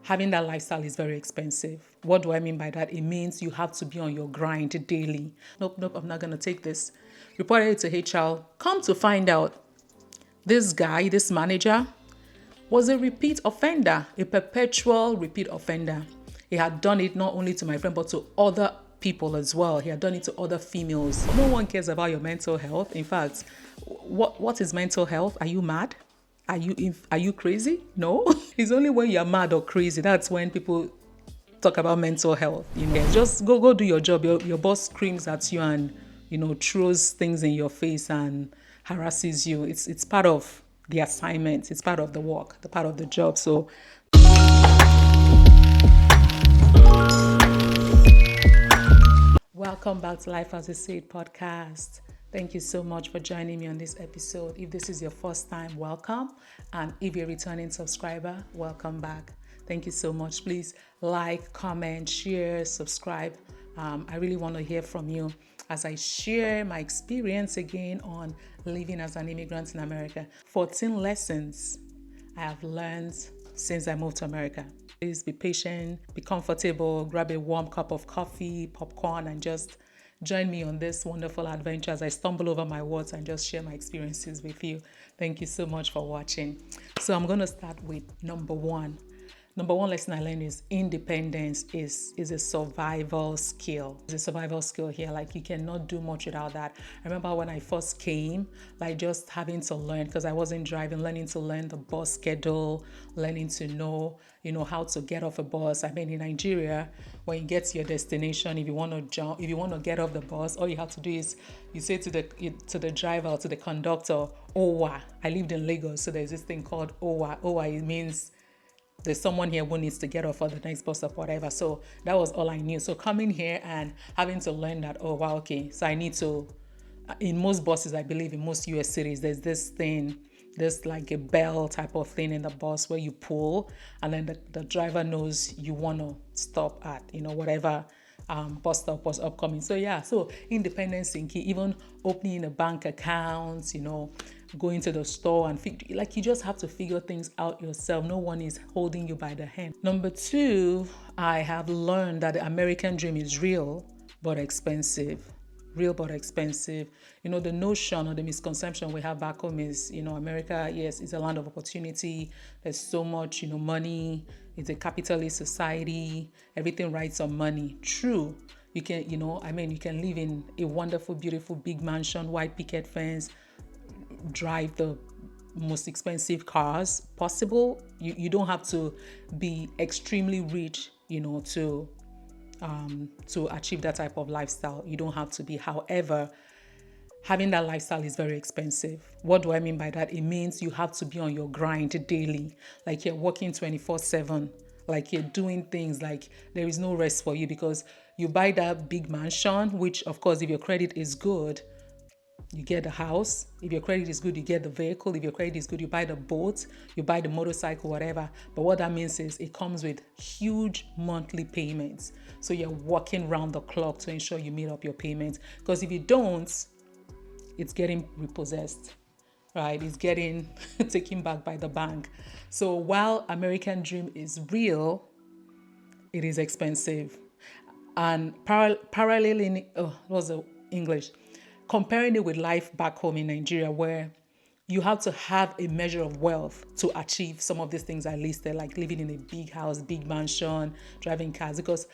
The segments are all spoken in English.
having that lifestyle is very expensive. What do I mean by that? It means you have to be on your grind daily. Nope, I'm not going to take this. Reported it to HR. Come to find out, this guy, this manager, was a repeat offender, a perpetual repeat offender. He had done it not only to my friend, but to other people as well. He had done it to other females. No one cares about your mental health. In fact, what is mental health? Are you mad? Are you crazy? No. It's only when you're mad or crazy that's when people talk about mental health. Just go do your job. Your boss screams at you and throws things in your face and harasses you. It's part of the assignment. It's part of the work, the part of the job. So welcome back to Life as a Said podcast. Thank you so much for joining me on this episode. If this is your first time, welcome. And if you're a returning subscriber, welcome back. Thank you so much. Please like, comment, share, subscribe. I really want to hear from you as I share my experience again on living as an immigrant in America. 14 lessons I have learned since I moved to America. Please be patient, be comfortable, grab a warm cup of coffee, popcorn, and just join me on this wonderful adventure as I stumble over my words and just share my experiences with you. Thank you so much for watching. So I'm going to start with number one. Number one lesson I learned is independence is a survival skill. It's a survival skill here. Like, you cannot do much without that. I remember when I first came, like just having to learn, because I wasn't driving, learning to learn the bus schedule, learning to know, how to get off a bus. I mean, in Nigeria, when you get to your destination, if you want to get off the bus, all you have to do is you say to the driver or to the conductor, "Owa." I lived in Lagos, so there's this thing called Owa. Owa, it means there's someone here who needs to get off for the next bus stop, whatever. So that was all I knew. So coming here and having to learn that, oh, wow, okay. So I need to, in most buses, I believe in most US cities, there's this thing, there's like a bell type of thing in the bus where you pull, and then the driver knows you want to stop at, whatever bus stop was upcoming. So yeah, so independence in key, even opening a bank account, going to the store and you just have to figure things out yourself. No one is holding you by the hand. Number two, I have learned that the American dream is real but expensive. Real but expensive. The notion or the misconception we have back home is, America, yes, it's a land of opportunity. There's so much, money. It's a capitalist society. Everything rides on money. True. You can, you can live in a wonderful, beautiful, big mansion, white picket fence, drive the most expensive cars possible. You don't have to be extremely rich, to achieve that type of lifestyle. You don't have to be. However, having that lifestyle is very expensive. What do I mean by that? It means you have to be on your grind daily. Like, you're working 24/7. Like, you're doing things like there is no rest for you, because you buy that big mansion, which of course, if your credit is good, you get the house. If your credit is good, you get the vehicle. If your credit is good, you buy the boat, you buy the motorcycle, whatever. But what that means is it comes with huge monthly payments. So you're working round the clock to ensure you meet up your payments. Because if you don't, it's getting repossessed, right? It's getting taken back by the bank. So while American dream is real, it is expensive. And paralleling, what's the English? Comparing it with life back home in Nigeria, where you have to have a measure of wealth to achieve some of these things I listed, like living in a big house, big mansion, driving cars, because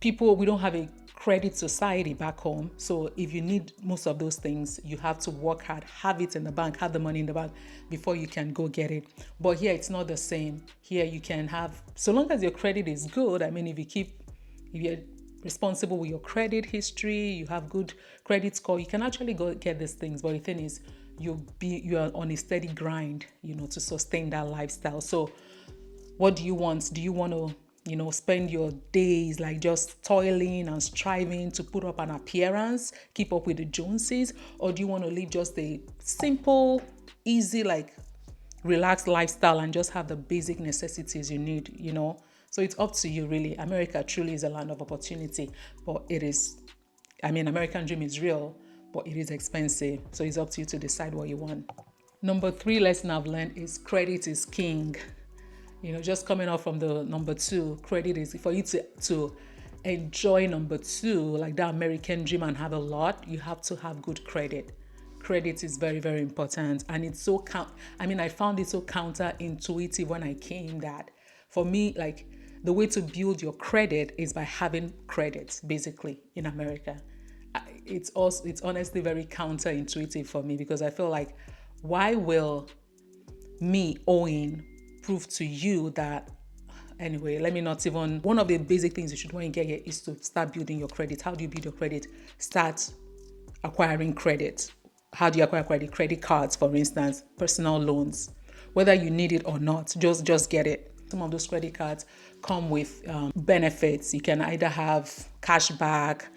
we don't have a credit society back home. So if you need most of those things, you have to work hard, have it in the bank, have the money in the bank before you can go get it. But here, it's not the same. Here you can have, so long as your credit is good, if you're responsible with your credit history, you have good credit score, you can actually go get these things. But the thing is, you are on a steady grind, to sustain that lifestyle. So what do you want? Do you want to, spend your days like just toiling and striving to put up an appearance, keep up with the Joneses? Or do you want to live just a simple, easy, like relaxed lifestyle and just have the basic necessities you need, So it's up to you, really. America truly is a land of opportunity, but American dream is real, but it is expensive. So it's up to you to decide what you want. Number three lesson I've learned is credit is king. Just coming off from the number two, credit is for you to enjoy number two, like that American dream and have a lot, you have to have good credit. Credit is very, very important. And it's so I found it so counterintuitive when I came that for me, like the way to build your credit is by having credit, basically, in America. It's honestly very counterintuitive for me because I feel like, why will me owing prove to you that, anyway, let me not even, one of the basic things you should want to get here is to start building your credit. How do you build your credit? Start acquiring credit. How do you acquire credit? Credit cards, for instance, personal loans. Whether you need it or not, just get it. Some of those credit cards come with benefits. You can either have cash back,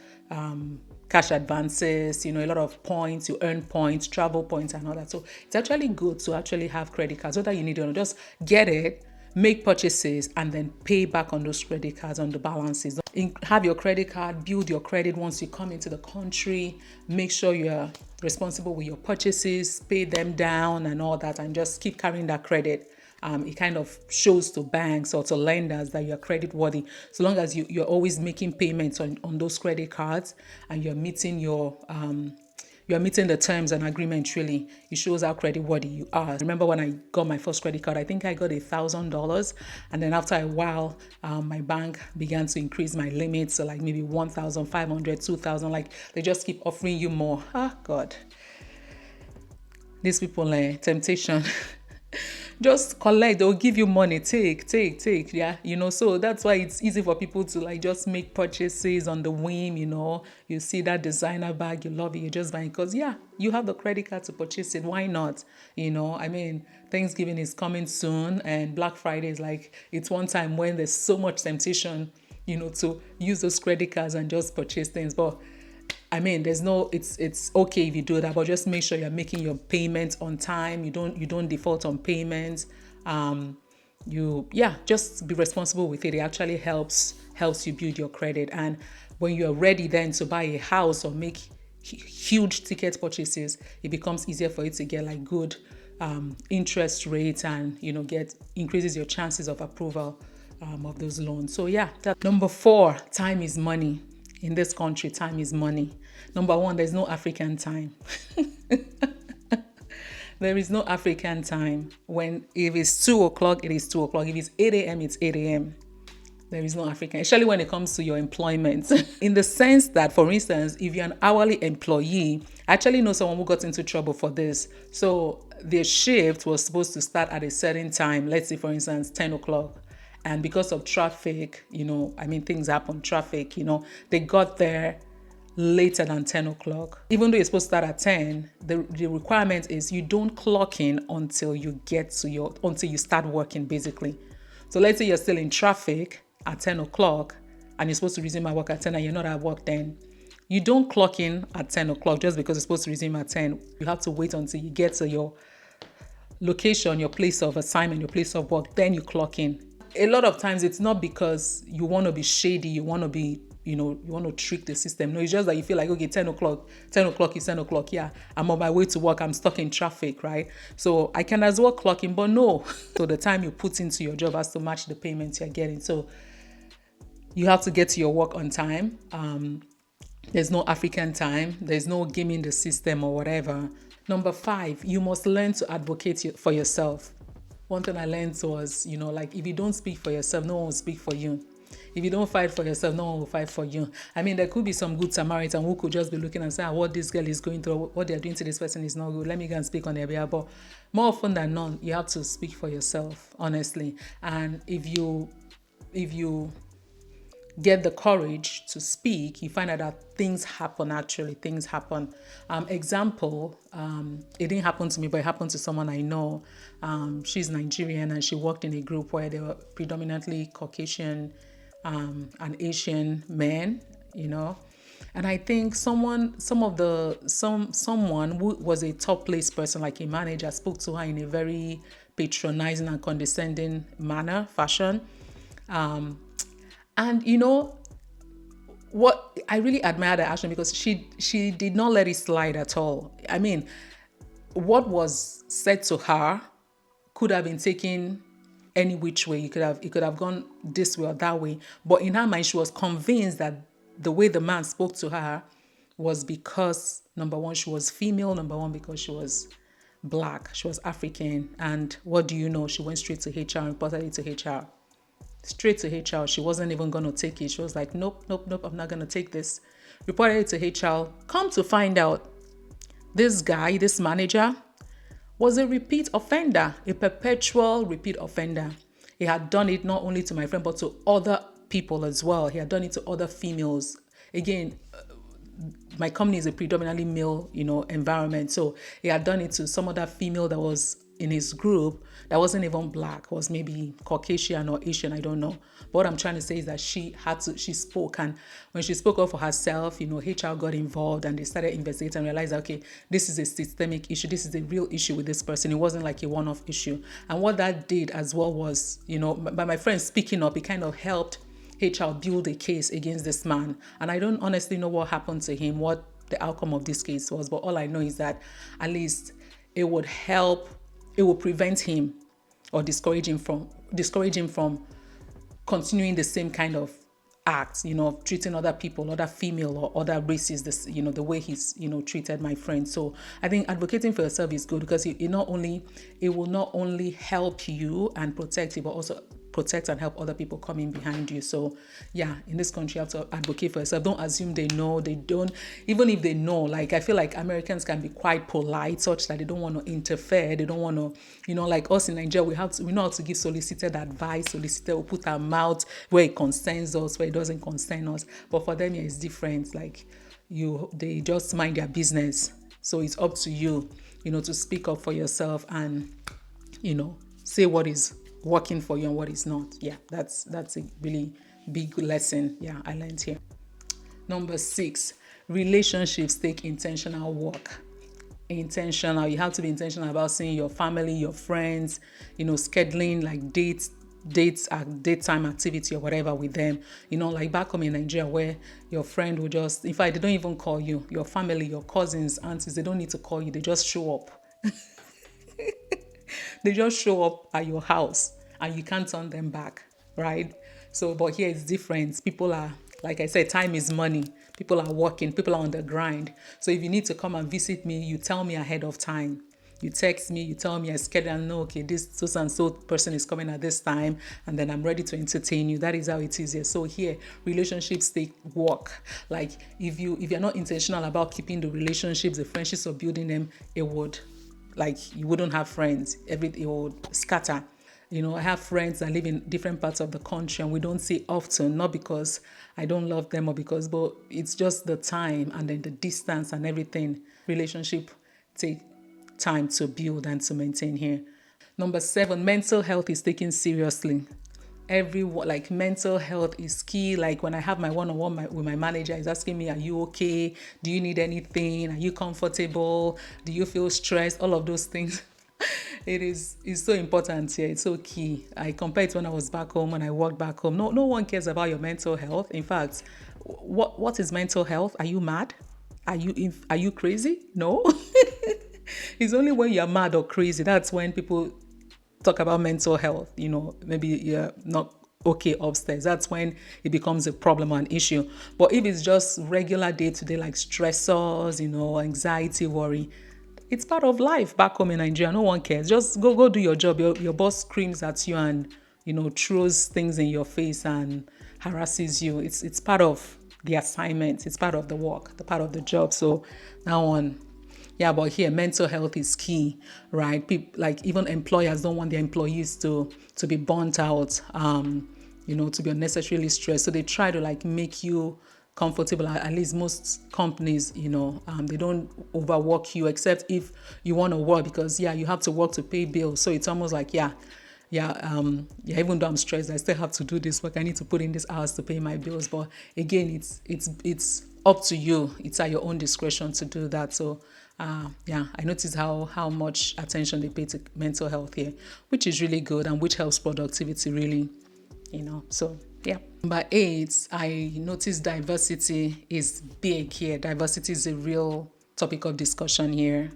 cash advances, a lot of points, you earn points, travel points and all that. So it's actually good to actually have credit cards, whether you need it or not. Just get it, make purchases, and then pay back on those credit cards on the balances. Have your credit card, build your credit once you come into the country. Make sure you're responsible with your purchases, pay them down and all that, and just keep carrying that credit. It kind of shows to banks or to lenders that you're credit worthy. So long as you're always making payments on those credit cards and you're meeting the terms and agreement, really, it shows how credit worthy you are. I remember when I got my first credit card, I think I got $1,000. And then after a while, my bank began to increase my limits. So like maybe 1,500, 2,000, like they just keep offering you more. God. These people, temptation. Just collect, they'll give you money, take, yeah, so that's why it's easy for people to like just make purchases on the whim, you see that designer bag, you love it, you just buy it because, yeah, you have the credit card to purchase it, why not, Thanksgiving is coming soon and Black Friday is like, it's one time when there's so much temptation, to use those credit cards and just purchase things, but it's okay if you do that, but just make sure you're making your payments on time. You don't default on payments. Just be responsible with it. It actually helps you build your credit. And when you're ready then to buy a house or make huge ticket purchases, it becomes easier for you to get like good interest rates and, increases your chances of approval of those loans. So yeah, number 4, time is money. In this country, time is money. Number 1, there's no African time. There is no African time. If it's 2 o'clock, it is 2 o'clock. If it's 8 a.m., it's 8 a.m. There is no African, especially when it comes to your employment. In the sense that, for instance, if you're an hourly employee, I actually know someone who got into trouble for this. So their shift was supposed to start at a certain time. Let's say, for instance, 10 o'clock. And because of traffic, things happen, traffic, they got there later than 10 o'clock. Even though you're supposed to start at 10, the requirement is you don't clock in until you start working, basically. So let's say you're still in traffic at 10 o'clock and you're supposed to resume at work at 10 and you're not at work then. You don't clock in at 10 o'clock just because you're supposed to resume at 10. You have to wait until you get to your location, your place of assignment, your place of work, then you clock in. A lot of times it's not because you want to be shady, you want to be, you want to trick the system. No, it's just that you feel like, okay, 10 o'clock is 10 o'clock. Yeah, I'm on my way to work. I'm stuck in traffic, right? So I can as well clock in, but no. So the time you put into your job has to match the payment you're getting. So you have to get to your work on time. There's no African time. There's no gaming the system or whatever. Number 5, you must learn to advocate for yourself. One thing I learned was, if you don't speak for yourself, no one will speak for you. If you don't fight for yourself, no one will fight for you. There could be some good Samaritan who could just be looking and say, what this girl is going through, what they're doing to this person is not good. Let me go and speak on their behalf. But more often than not, you have to speak for yourself, honestly. And if you get the courage to speak, you find out that things happen. Example, it didn't happen to me, but it happened to someone I know. She's Nigerian and she worked in a group where they were predominantly Caucasian and Asian men, And I think someone who was a top place person, like a manager, spoke to her in a very patronizing and condescending fashion. And what I really admire that action because she did not let it slide at all. What was said to her could have been taken any which way. It could have gone this way or that way. But in her mind, she was convinced that the way the man spoke to her was because, number one, she was female, number one, because she was black, she was African. And what do you know? She went straight to HR and reported it to HR. Straight to HR. She wasn't even going to take it. She was like, nope, I'm not going to take this. Reported it to HR. Come to find out, this guy, this manager, was a repeat offender, a perpetual repeat offender. He had done it not only to my friend, but to other people as well. He had done it to other females. Again, my company is a predominantly male, environment. So he had done it to some other female that was in his group that wasn't even black, was maybe Caucasian or Asian, I don't know. But what I'm trying to say is that she spoke, and when she spoke up for herself, HR got involved and they started investigating and realized, okay, this is a systemic issue. This is a real issue with this person. It wasn't like a one-off issue. And what that did as well was, by my friend speaking up, it kind of helped HR build a case against this man. And I don't honestly know what happened to him, what the outcome of this case was, but all I know is that at least it would prevent him or discourage him from continuing the same kind of acts, treating other people, other female or other races, the way he's, treated my friend. So I think advocating for yourself is good, because it will not only help you and protect you, but also protect and help other people coming behind you. So yeah, in this country, you have to advocate for yourself. Don't assume they know. They don't. Even if they know, like, I feel like Americans can be quite polite, such that they don't want to interfere. They don't want to, like us in Nigeria, we know how to give solicited advice. We'll put our mouth where it concerns us, where it doesn't concern us. But for them, yeah, it's different. Like, they just mind their business. So it's up to you, to speak up for yourself and, say what is working for you and what is not. Yeah, that's a really big lesson. Yeah, I learned here. Number 6, relationships take intentional work. Intentional. You have to be intentional about seeing your family, your friends, scheduling like dates, daytime activity or whatever with them. Like back home in Nigeria, where your friend will just, in fact, they don't even call you. Your family, your cousins, aunties, they don't need to call you. They just show up. They just show up at your house and you can't turn them back, right? So, but here it's different. People are, like I said, time is money. People are working, people are on the grind. So if you need to come and visit me, you tell me ahead of time. You text me, you tell me I schedule and know, okay, this so and so person is coming at this time, and then I'm ready to entertain you. That is how it is here. So here, relationships take work. Like if you're not intentional about keeping the relationships, the friendships, or building them, it would, like, you wouldn't have friends. It would scatter. I have friends that live in different parts of the country and we don't see often, not because I don't love them but it's just the time and then the distance and everything. Relationship take time to build and to maintain here. Number 7, mental health is taken seriously. Like mental health is key. Like when I have my one-on-one with my manager, he's asking me, are you okay? Do you need anything? Are you comfortable? Do you feel stressed? All of those things. It's so important here. It's so key. I compare it to when I was back home, when I worked back home. No one cares about your mental health. In fact, what is mental health? Are you mad? Are you crazy? No. It's only when you're mad or crazy, that's when people talk about mental health. Maybe you're not okay upstairs. That's when it becomes a problem or an issue. But if it's just regular day-to-day, like stressors, anxiety, worry, it's part of life back home in Nigeria. No one cares. Just go do your job. Your boss screams at you and, throws things in your face and harasses you. It's part of the assignment. It's part of the work, the part of the job. So that one, yeah, but here mental health is key, right? People, like even employers don't want their employees to be burnt out, to be unnecessarily stressed. So they try to like make you comfortable. At least most companies, they don't overwork you, except if you want to work, because you have to work to pay bills. So it's almost like even though I'm stressed, I still have to do this work. I need to put in this hours to pay my bills. But again, it's up to you. It's at your own discretion to do that. So I noticed how much attention they pay to mental health here, which is really good and which helps productivity really, so yeah. Number 8, I noticed diversity is big here. Diversity is a real topic of discussion here.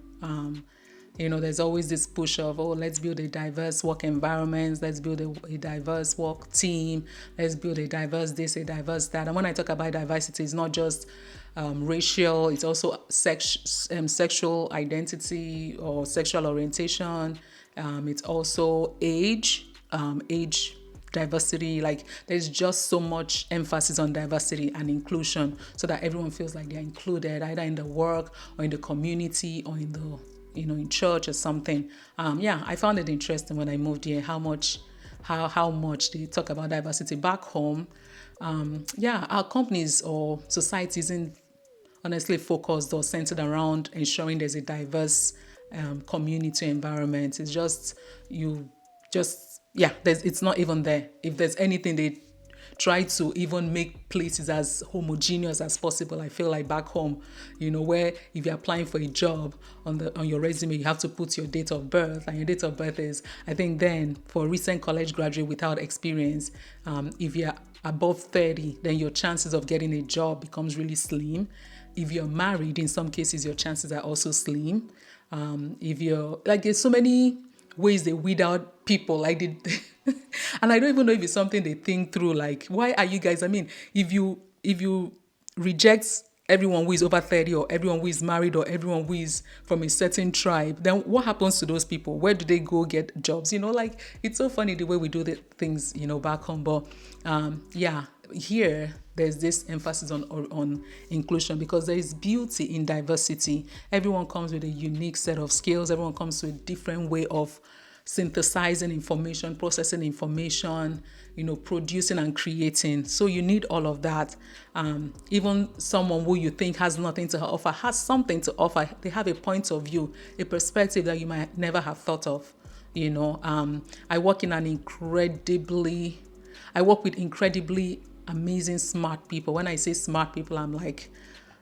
There's always this push of, oh, let's build a diverse work environment, let's build a diverse work team, let's build a diverse this, a diverse that. And when I talk about diversity, it's not just racial, it's also sexual identity or sexual orientation. It's also age diversity. Like, there's just so much emphasis on diversity and inclusion so that everyone feels like they're included, either in the work or in the community or in the in church or something. I found it interesting when I moved here how much they talk about diversity back home. Our companies or society isn't honestly focused or centered around ensuring there's a diverse community environment. It's just it's not even there. If there's anything, they try to even make places as homogeneous as possible. I feel like back home, where if you're applying for a job on your resume, you have to put your date of birth, and your date of birth is, I think then for a recent college graduate without experience, if you're above 30, then your chances of getting a job becomes really slim. If you're married, in some cases, your chances are also slim. If you're like, there's so many ways they weed out people, like they and I don't even know if it's something they think through, like, why are you guys, if you reject everyone who is over 30 or everyone who is married or everyone who is from a certain tribe, then what happens to those people? Where do they go get jobs? Like, it's so funny the way we do the things, back home. But here there's this emphasis on inclusion, because there is beauty in diversity. Everyone comes with a unique set of skills. Everyone comes with a different way of synthesizing information, processing information, producing and creating. So you need all of that. Even someone who you think has nothing to offer has something to offer. They have a point of view, a perspective that you might never have thought of. I work with incredibly amazing, smart people. When I say smart people,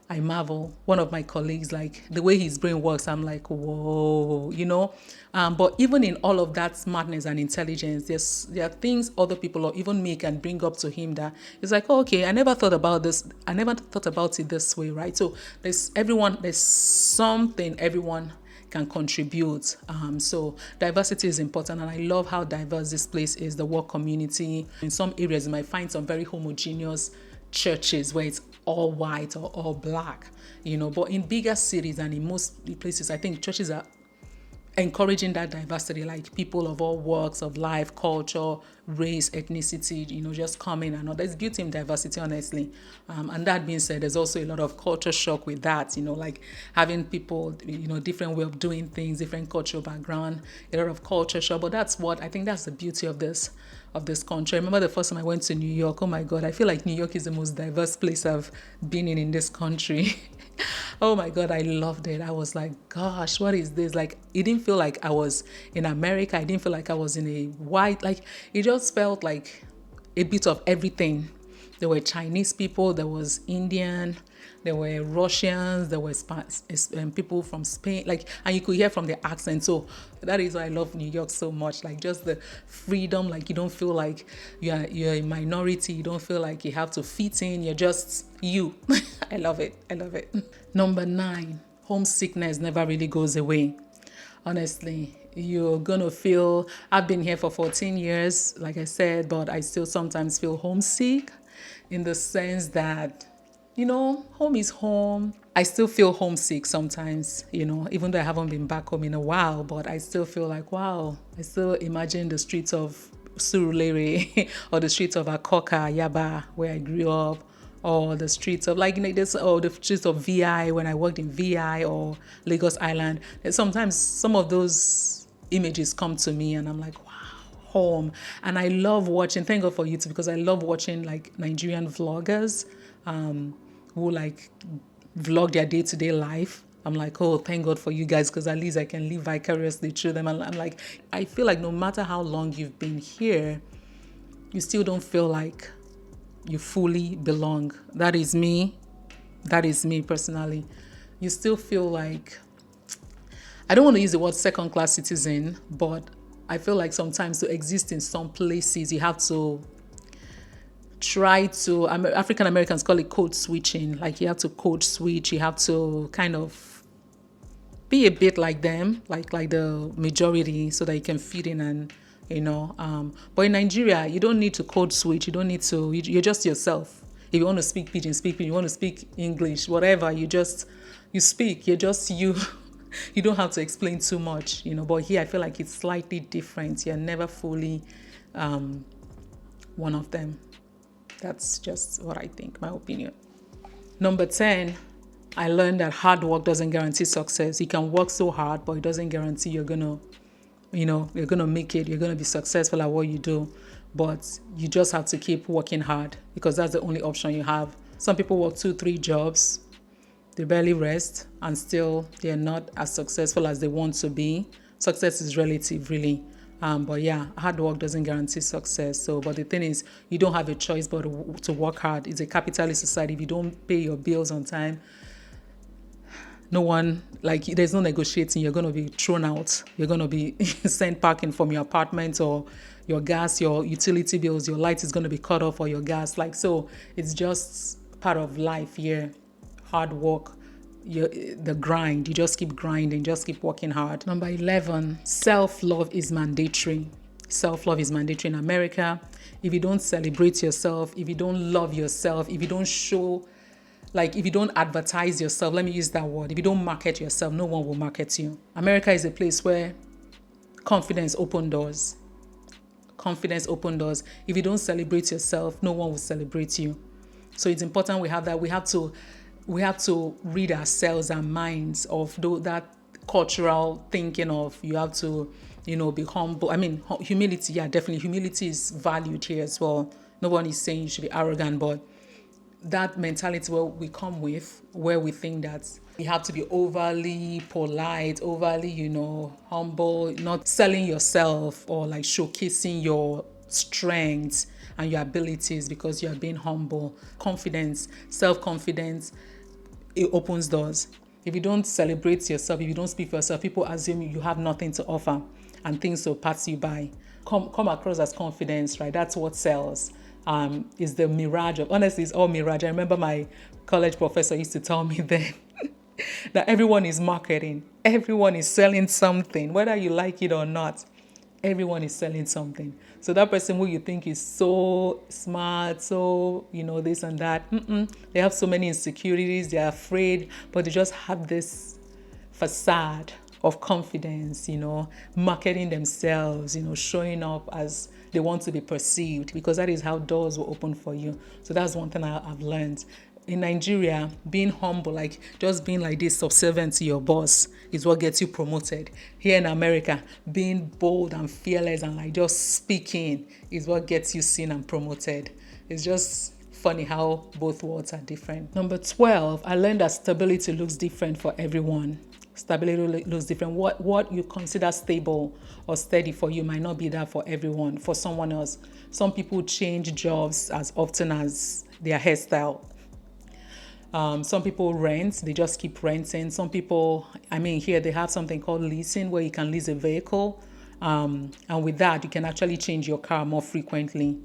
I marvel. One of my colleagues, like, the way his brain works, I'm like, whoa, But even in all of that smartness and intelligence, there are things other people or even me can bring up to him that it's like, oh, okay, I never thought about this. I never thought about it this way, right? So there's something everyone can contribute. So diversity is important, and I love how diverse this place is, the work community. In some areas, you might find some very homogeneous churches where it's all white or all black, but in bigger cities and in most places, I think churches are encouraging that diversity, like people of all walks of life, culture, race, ethnicity, just coming and all. There's beauty in diversity, honestly. And that being said, there's also a lot of culture shock with that, like having people, different way of doing things, different cultural background, a lot of culture shock. But that's the beauty of this country. I remember the first time I went to New York. Oh my God, I feel like New York is the most diverse place I've been in this country. Oh my God, I loved it. I was like, gosh, what is this? Like, it didn't feel like I was in America. I didn't feel like I was in a white, like, it just felt like a bit of everything. There were Chinese people, there was Indian, there were Russians, there were people from Spain, like, and you could hear from the accent. So that is why I love New York so much. Like, just the freedom, like, you don't feel like you're a minority. You don't feel like you have to fit in. You're just you. I love it. Number 9, homesickness never really goes away. Honestly, you're gonna feel, I've been here for 14 years, like I said, but I still sometimes feel homesick, in the sense that, home is home. I still feel homesick sometimes, even though I haven't been back home in a while, but I still feel like, wow, I still imagine the streets of Surulere or the streets of Akoka, Yaba, where I grew up, or the streets of the streets of VI when I worked in VI, or Lagos Island. And sometimes some of those images come to me and I'm like, wow, home. And I love watching, thank God for YouTube, because I love watching like Nigerian vloggers who like vlog their day-to-day life. I'm like, oh, thank God for you guys, because at least I can live vicariously through them. And I'm like, I feel like no matter how long you've been here, you still don't feel like you fully belong. That is me personally. You still feel like, I don't want to use the word second-class citizen, but I feel like sometimes to exist in some places, you have to try to, African Americans call it code switching. Like, you have to code switch, you have to kind of be a bit like them, like the majority, so that you can fit in. And but in Nigeria, you don't need to code switch. You don't need to. You're just yourself. If you want to speak pidgin, speak pidgin. You want to speak English, whatever, you speak. You're just you. You don't have to explain too much, but here I feel like it's slightly different. You're never fully one of them. That's just what I think, my opinion. Number 10, I learned that hard work doesn't guarantee success. You can work so hard, but it doesn't guarantee you're gonna make it. You're gonna be successful at what you do. But you just have to keep working hard, because that's the only option you have. Some people work 2-3 jobs, they barely rest, and still they're not as successful as they want to be. Success is relative, really. But yeah, hard work doesn't guarantee success. But the thing is, you don't have a choice but to work hard. It's a capitalist society. If you don't pay your bills on time, no one, there's no negotiating. You're going to be thrown out. You're going to be sent packing from your apartment, or your gas, your utility bills, your light is going to be cut off, or your gas. So it's just part of life here. Hard work. The grind, you just keep grinding, just keep working hard. Number 11, self-love is mandatory. Self-love is mandatory in America. If you don't celebrate yourself, if you don't love yourself, if you don't show, if you don't advertise yourself, let me use that word, if you don't market yourself, no one will market you. America is a place where confidence opens doors. Confidence opens doors. If you don't celebrate yourself, no one will celebrate you. So it's important we have that. We have to rid ourselves and minds of that cultural thinking of you have to, be humble. I mean, humility, yeah, definitely. Humility is valued here as well. No one is saying you should be arrogant, but that mentality where we come with, where we think that you have to be overly polite, overly, humble, not selling yourself or showcasing your strengths and your abilities because you are being humble. Confidence, self-confidence, it opens doors. If you don't celebrate yourself, if you don't speak for yourself, people assume you have nothing to offer and things will pass you by. Come across as confidence, right? That's what sells. Is the mirage of, honestly, it's all mirage. I remember my college professor used to tell me then that everyone is marketing. Everyone is selling something, whether you like it or not. Everyone is selling something. So that person who you think is so smart, so, this and that, they have so many insecurities, they're afraid, but they just have this facade of confidence, marketing themselves, showing up as they want to be perceived, because that is how doors will open for you. So that's one thing I've learned. In Nigeria, being humble, just being like this, subservient to your boss, is what gets you promoted. Here in America, being bold and fearless and just speaking is what gets you seen and promoted. It's just funny how both worlds are different. Number 12, I learned that stability looks different for everyone. Stability looks different. What you consider stable or steady for you might not be that for everyone, for someone else. Some people change jobs as often as their hairstyle. Some people rent, they just keep renting. Some people, here they have something called leasing, where you can lease a vehicle. And with that, you can actually change your car more frequently.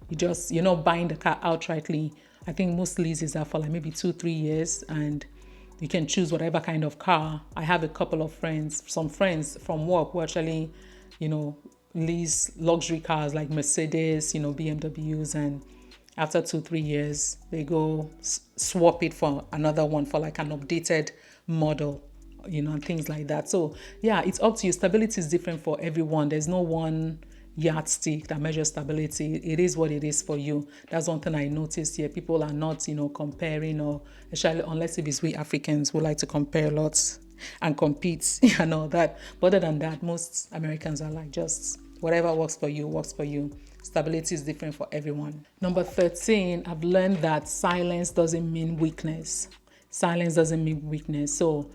You're not buying the car outrightly. I think most leases are for maybe 2-3 years, and you can choose whatever kind of car. I have a couple of some friends from work who actually, lease luxury cars like Mercedes, BMWs, and after 2-3 years, they go swap it for another one for an updated model, and things like that. So yeah, it's up to you. Stability is different for everyone. There's no one yardstick that measures stability. It is what it is for you. That's one thing I noticed here. People are not, comparing, or especially unless if it's we Africans who like to compare lots and compete and all that. But other than that, most Americans are just whatever works for you, works for you. Stability is different for everyone. Number 13, I've learned that silence doesn't mean weakness. Silence doesn't mean weakness. So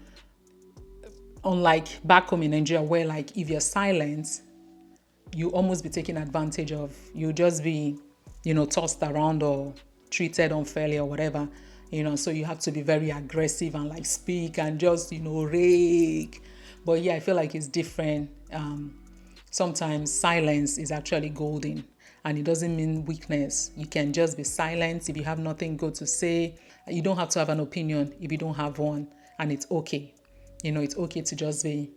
unlike back home in Nigeria, where if you're silent, you almost be taken advantage of. You just be, tossed around or treated unfairly or whatever. So you have to be very aggressive and speak and just, rake. But yeah, I feel like it's different. Sometimes silence is actually golden, and it doesn't mean weakness. You can just be silent if you have nothing good to say. You don't have to have an opinion if you don't have one, and it's okay. It's okay to just be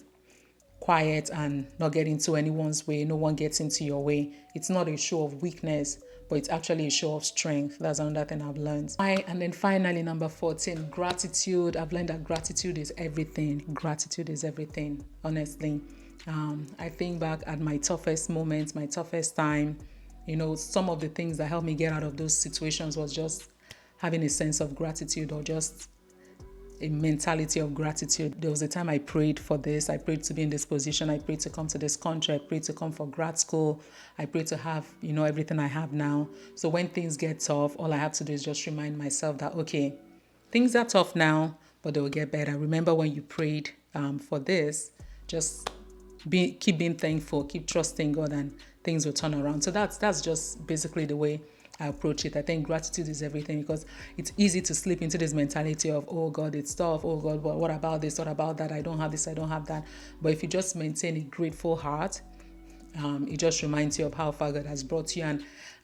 quiet and not get into anyone's way. No one gets into your way. It's not a show of weakness, but it's actually a show of strength. That's another thing I've learned. And then finally, number 14, gratitude. I've learned that gratitude is everything. Gratitude is everything, honestly. I think back at my toughest moments, my toughest time, some of the things that helped me get out of those situations was just having a sense of gratitude, or just a mentality of gratitude. There was a time I prayed for this. I prayed to be in this position. I prayed to come to this country. I prayed to come for grad school. I prayed to have, everything I have now. So when things get tough, all I have to do is just remind myself that, okay, things are tough now, but they will get better. Remember when you prayed for this, just keep being thankful, keep trusting God, and things will turn around. So that's just basically the way I approach it. I think gratitude is everything, because it's easy to slip into this mentality of, oh God, it's tough. Oh God, what about this? What about that? I don't have this. I don't have that. But if you just maintain a grateful heart, it just reminds you of how far God has brought you,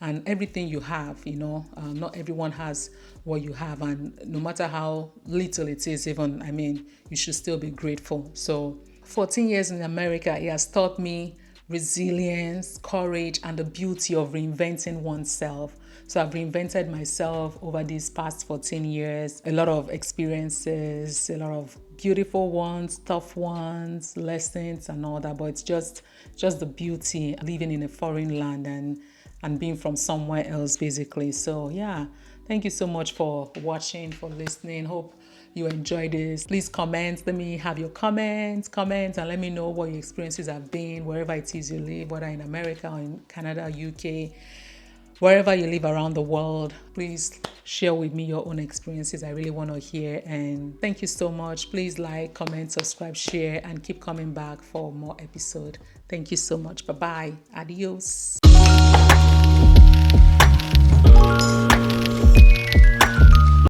and everything you have. Not everyone has what you have, and no matter how little it is, you should still be grateful. So 14 years in America, it has taught me resilience, courage, and the beauty of reinventing oneself. So I've reinvented myself over these past 14 years. A lot of experiences, a lot of beautiful ones, tough ones, lessons and all that. But it's just the beauty of living in a foreign land and being from somewhere else, basically. So yeah, thank you so much for watching, for listening. Hope you enjoyed this. Please comment. Let me have your comments, and let me know what your experiences have been, wherever it is you live, whether in America or in Canada, UK, wherever you live around the world. Please share with me your own experiences. I really want to hear. And thank you so much. Please like, comment, subscribe, share, and keep coming back for more episodes. Thank you so much. Bye-bye. Adios.